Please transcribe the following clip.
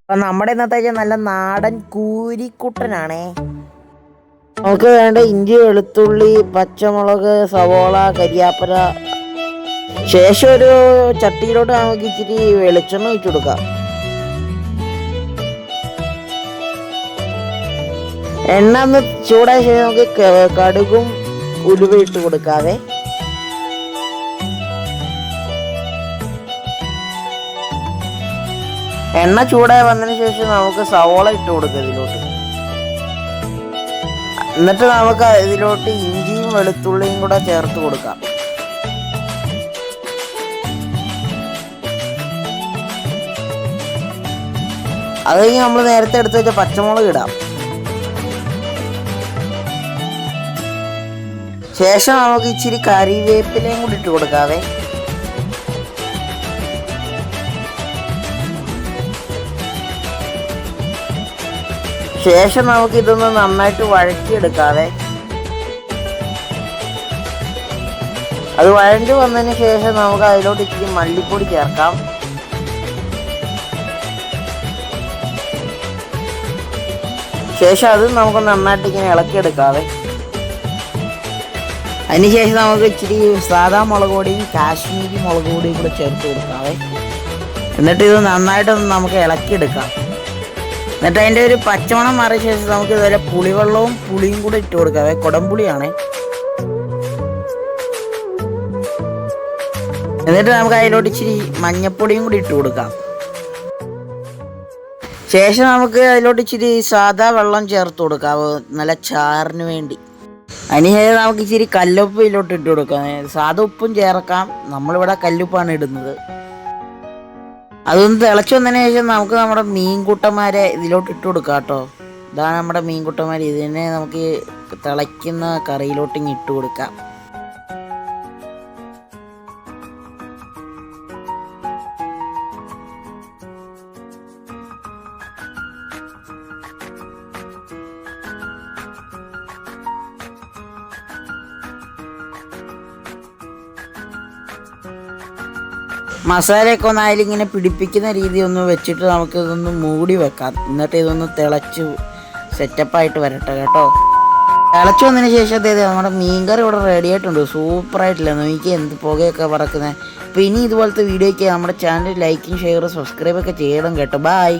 അപ്പം നമ്മുടെ ഇന്നത്തെ നല്ല നാടൻ കൂരിക്കുട്ടനാണേ. നമുക്ക് വേണ്ട ഇഞ്ചി, വെളുത്തുള്ളി, പച്ചമുളക്, സവോള, കരിയാപ്പല. ശേഷം ഒരു ചട്ടിയിലോട്ട് നമുക്ക് ഇച്ചിരി വെളിച്ചെണ്ണ ഒഴിച്ചു കൊടുക്കാം. എണ്ണ ഒന്ന് ചൂടായ ശേഷം നമുക്ക് കടുകും ഉലുവ ഇട്ട് കൊടുക്കാതെ. എണ്ണ ചൂടായി വന്നതിന് ശേഷം നമുക്ക് സവോള ഇട്ട് കൊടുക്കുക ഇതിലോട്ട്. എന്നിട്ട് നമുക്ക് ഇതിലോട്ട് ഇഞ്ചിയും വെളുത്തുള്ളിയും കൂടെ ചേർത്ത് കൊടുക്കാം. അത് കഴിഞ്ഞ് നമ്മൾ നേരത്തെ എടുത്ത് വെച്ച പച്ചമുളക് ഇടാം. ശേഷം നമുക്ക് ഇച്ചിരി കറിവേപ്പിലയും കൂടി ഇട്ട് കൊടുക്കാതെ. ശേഷം നമുക്ക് ഇതൊന്ന് നന്നായിട്ട് വഴറ്റിയെടുക്കാതെ. അത് വഴണ്ടി വന്നതിന് ശേഷം നമുക്ക് അതിലോട്ട് ഇച്ചിരി മല്ലിപ്പൊടി ചേർക്കാം. ശേഷം അത് നമുക്ക് നന്നായിട്ട് ഇങ്ങനെ ഇളക്കിയെടുക്കാതെ. അതിനുശേഷം നമുക്ക് ഇച്ചിരി സാധാ മുളക് പൊടിയും കാശ്മീരി മുളക് പൊടിയും കൂടെ ചേർത്ത് കൊടുക്കാതെ. എന്നിട്ട് ഇത് നന്നായിട്ടൊന്ന് നമുക്ക് ഇളക്കിയെടുക്കാം. എന്നിട്ട് അതിൻ്റെ ഒരു പച്ചമണം മാറിയ ശേഷം നമുക്ക് ഇതുപോലെ പുളിവെള്ളവും പുളിയും കൂടെ ഇട്ട് കൊടുക്കാവേ. കുടംപുളിയാണ്. എന്നിട്ട് നമുക്ക് അതിലോട്ട് ഇച്ചിരി മഞ്ഞപ്പൊടിയും കൂടി ഇട്ട് കൊടുക്കാം. ശേഷം നമുക്ക് അതിലോട്ട് ഇച്ചിരി സാധാ വെള്ളം ചേർത്ത് കൊടുക്കാം, നല്ല ചാറിന് വേണ്ടി. അതിനുശേഷം നമുക്ക് ഇച്ചിരി കല്ലുപ്പ് ഇതിലോട്ട് ഇട്ട് കൊടുക്കാം. സാധാ ഉപ്പും ചേർക്കാം, നമ്മളിവിടെ കല്ലുപ്പാണ് ഇടുന്നത്. അതൊന്ന് തിളച്ച് വന്നതിന് ശേഷം നമുക്ക് നമ്മുടെ മീൻകുട്ടന്മാരെ ഇതിലോട്ട് ഇട്ട് കൊടുക്കാം കേട്ടോ. ഇതാണ് നമ്മുടെ മീൻകുട്ടന്മാർ. ഇതിനെ നമുക്ക് തിളയ്ക്കുന്ന കറിയിലോട്ട് ഇങ്ങ് ഇട്ട് കൊടുക്കാം. മസാലയൊക്കെ ഒന്ന് അതിലിങ്ങനെ പിടിപ്പിക്കുന്ന രീതി ഒന്ന് വെച്ചിട്ട് നമുക്ക് ഇതൊന്ന് മൂടി വെക്കാം. എന്നിട്ട് ഇതൊന്ന് തിളച്ച് സെറ്റപ്പായിട്ട് വരട്ടെ കേട്ടോ. തിളച്ച് വന്നതിന് ശേഷം നമ്മുടെ മീൻകറി ഇവിടെ റെഡി ആയിട്ടുണ്ട്. സൂപ്പറായിട്ടില്ല, നോക്കി എന്ത് പുകയൊക്കെ പറക്കുന്നത്. അപ്പോൾ ഇനി ഇതുപോലത്തെ വീഡിയോയ്ക്ക് നമ്മുടെ ചാനൽ ലൈക്കും ഷെയറും സബ്സ്ക്രൈബൊക്കെ ചെയ്യണം കേട്ടോ. ബായ്.